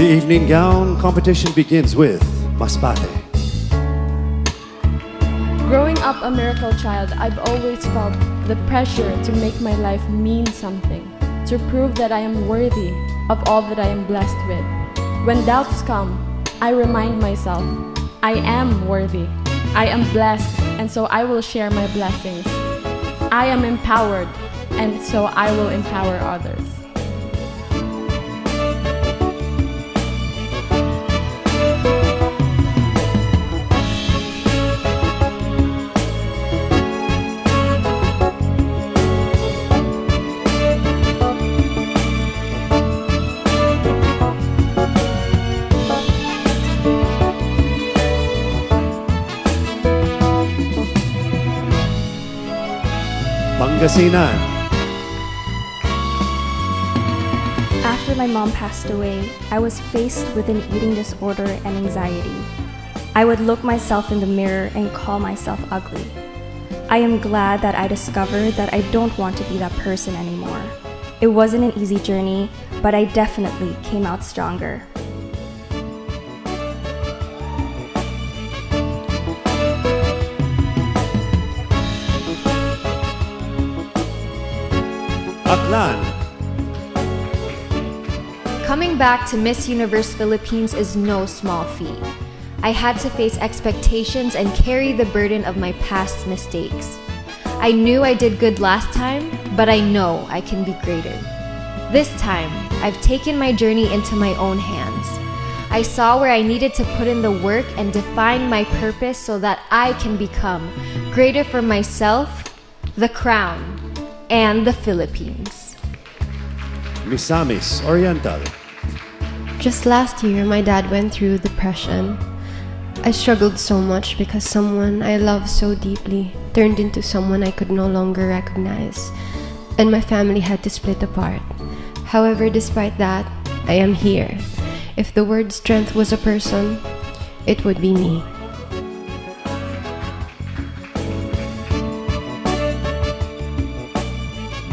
The evening gown competition begins with Masbate. Growing up a miracle child, I've always felt the pressure to make my life mean something, to prove that I am worthy of all that I am blessed with. When doubts come, I remind myself, I am worthy, I am blessed, and so I will share my blessings. I am empowered, and so I will empower others. Pangasinan. After my mom passed away, I was faced with an eating disorder and anxiety. I would look myself in the mirror and call myself ugly. I am glad that I discovered that I don't want to be that person anymore. It wasn't an easy journey, but I definitely came out stronger. Aklan. Coming back to Miss Universe Philippines is no small feat. I had to face expectations and carry the burden of my past mistakes. I knew I did good last time, but I know I can be greater. This time, I've taken my journey into my own hands. I saw where I needed to put in the work and define my purpose so that I can become greater for myself, the crown, and the Philippines. Misamis Oriental. Just last year, my dad went through depression. I struggled so much because someone I loved so deeply turned into someone I could no longer recognize, and my family had to split apart. However, despite that, I am here. If the word strength was a person, it would be me.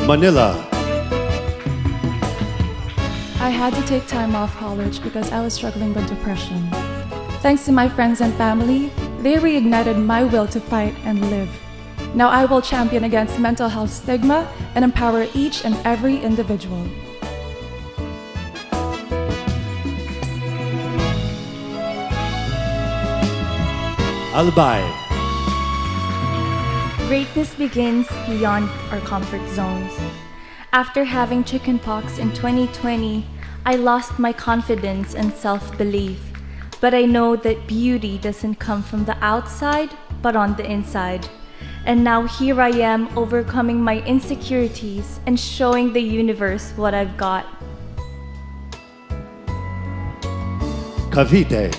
Manila. I had to take time off college because I was struggling with depression. Thanks to my friends and family, they reignited my will to fight and live. Now I will champion against mental health stigma and empower each and every individual. Albay. Greatness begins beyond our comfort zones. After having chickenpox in 2020, I lost my confidence and self-belief. But I know that beauty doesn't come from the outside, but on the inside. And now here I am overcoming my insecurities and showing the universe what I've got. Cavite.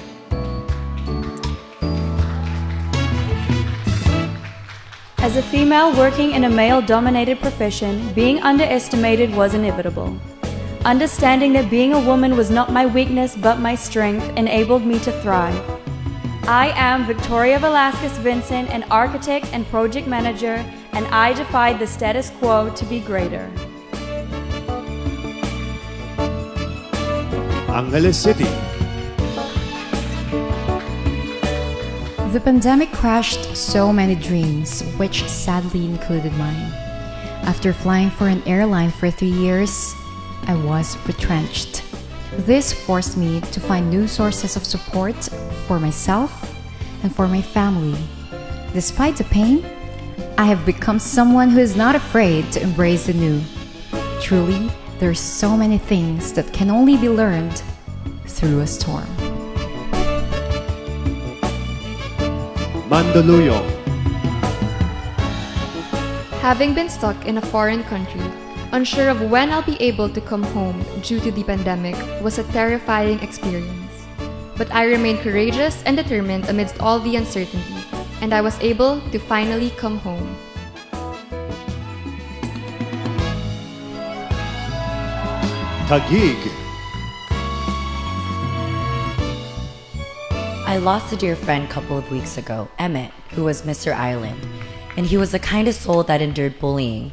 As a female working in a male-dominated profession, being underestimated was inevitable. Understanding that being a woman was not my weakness but my strength enabled me to thrive. I am Victoria Velasquez Vincent, an architect and project manager, and I defied the status quo to be greater. Angeles City. The pandemic crushed so many dreams, which sadly included mine. After flying for an airline for 3 years, I was retrenched. This forced me to find new sources of support for myself and for my family. Despite the pain, I have become someone who is not afraid to embrace the new. Truly, there are so many things that can only be learned through a storm. Mandaluyong. Having been stuck in a foreign country, unsure of when I'll be able to come home due to the pandemic was a terrifying experience. But I remained courageous and determined amidst all the uncertainty, and I was able to finally come home. Taguig. I lost a dear friend a couple of weeks ago, Emmett, who was Mr. Ireland, and he was the kind of soul that endured bullying.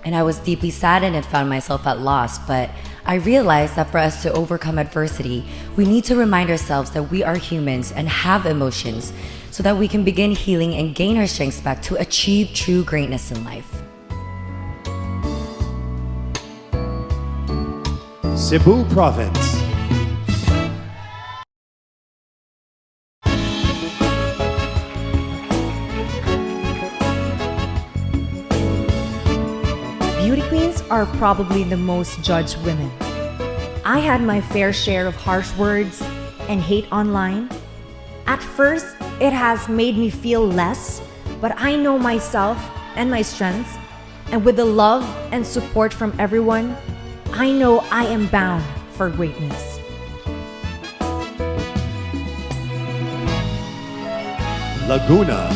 And I was deeply saddened and found myself at loss, but I realized that for us to overcome adversity, we need to remind ourselves that we are humans and have emotions so that we can begin healing and gain our strengths back to achieve true greatness in life. Cebu Province. Beauty queens are probably the most judged women. I had my fair share of harsh words and hate online. At first, it has made me feel less, but I know myself and my strengths, and with the love and support from everyone, I know I am bound for greatness. Laguna.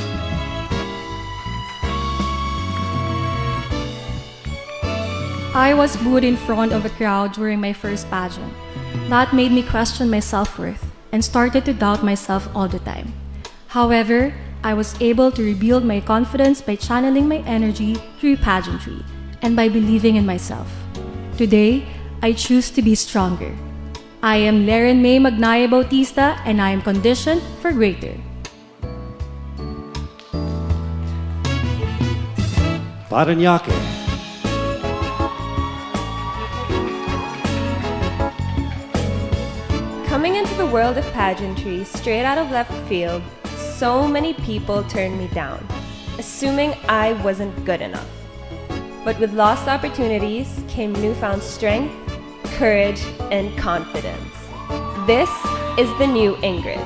I was booed in front of a crowd during my first pageant. That made me question my self-worth and started to doubt myself all the time. However, I was able to rebuild my confidence by channeling my energy through pageantry and by believing in myself. Today, I choose to be stronger. I am Laren May Magnaya Bautista and I am conditioned for greater. Parañaque. Coming into the world of pageantry straight out of left field, so many people turned me down, assuming I wasn't good enough. But with lost opportunities came newfound strength, courage, and confidence. This is the new Ingrid,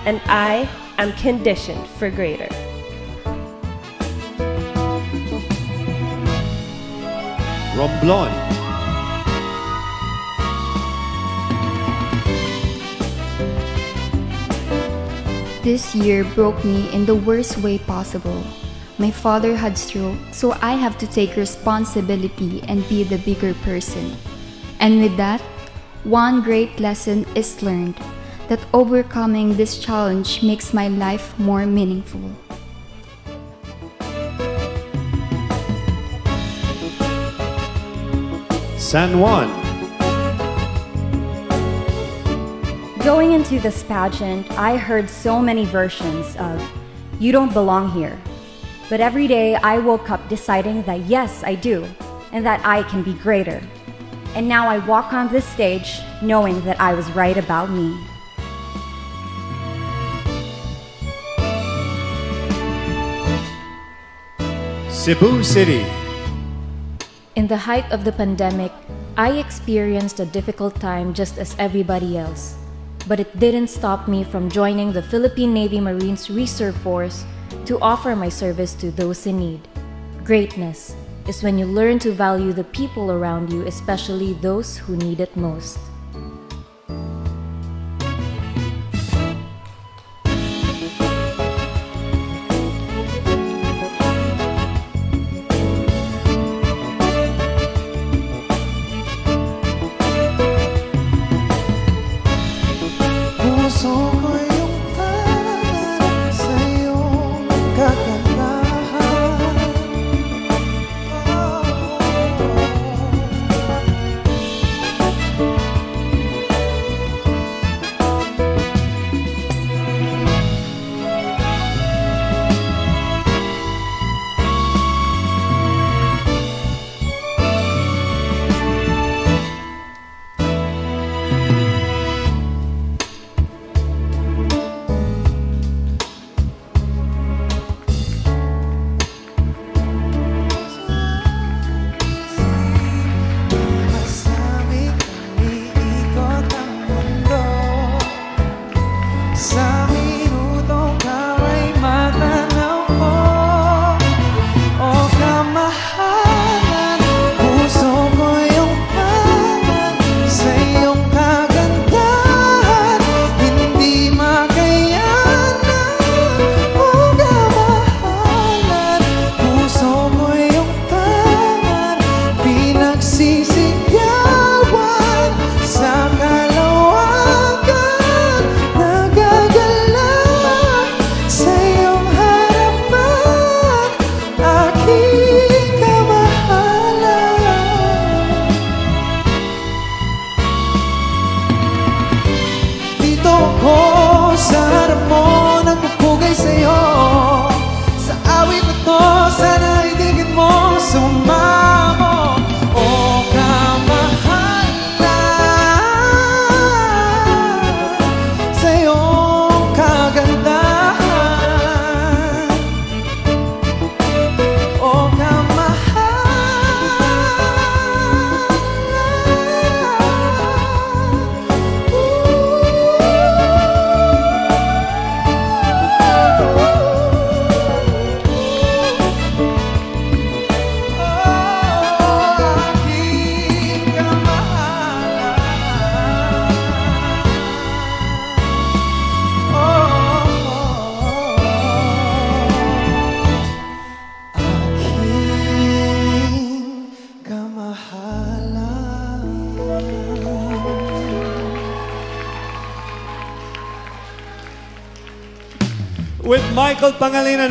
and I am conditioned for greater. Romblon. This year broke me in the worst way possible. My father had stroke, so I have to take responsibility and be the bigger person. And with that, one great lesson is learned, that overcoming this challenge makes my life more meaningful. San Juan. Going into this pageant, I heard so many versions of, "You don't belong here." But every day I woke up deciding that yes, I do, and that I can be greater. And now I walk on this stage knowing that I was right about me. Cebu City. In the height of the pandemic, I experienced a difficult time just as everybody else. But it didn't stop me from joining the Philippine Navy Marines Reserve Force to offer my service to those in need. Greatness is when you learn to value the people around you, especially those who need it most. ako sa harap mo, nagpupugay sa'yo. Sa awit na to, sana idigin mo, sumamo. O kamahalan sa iyong kagandahan. O With Michael Pangilinan.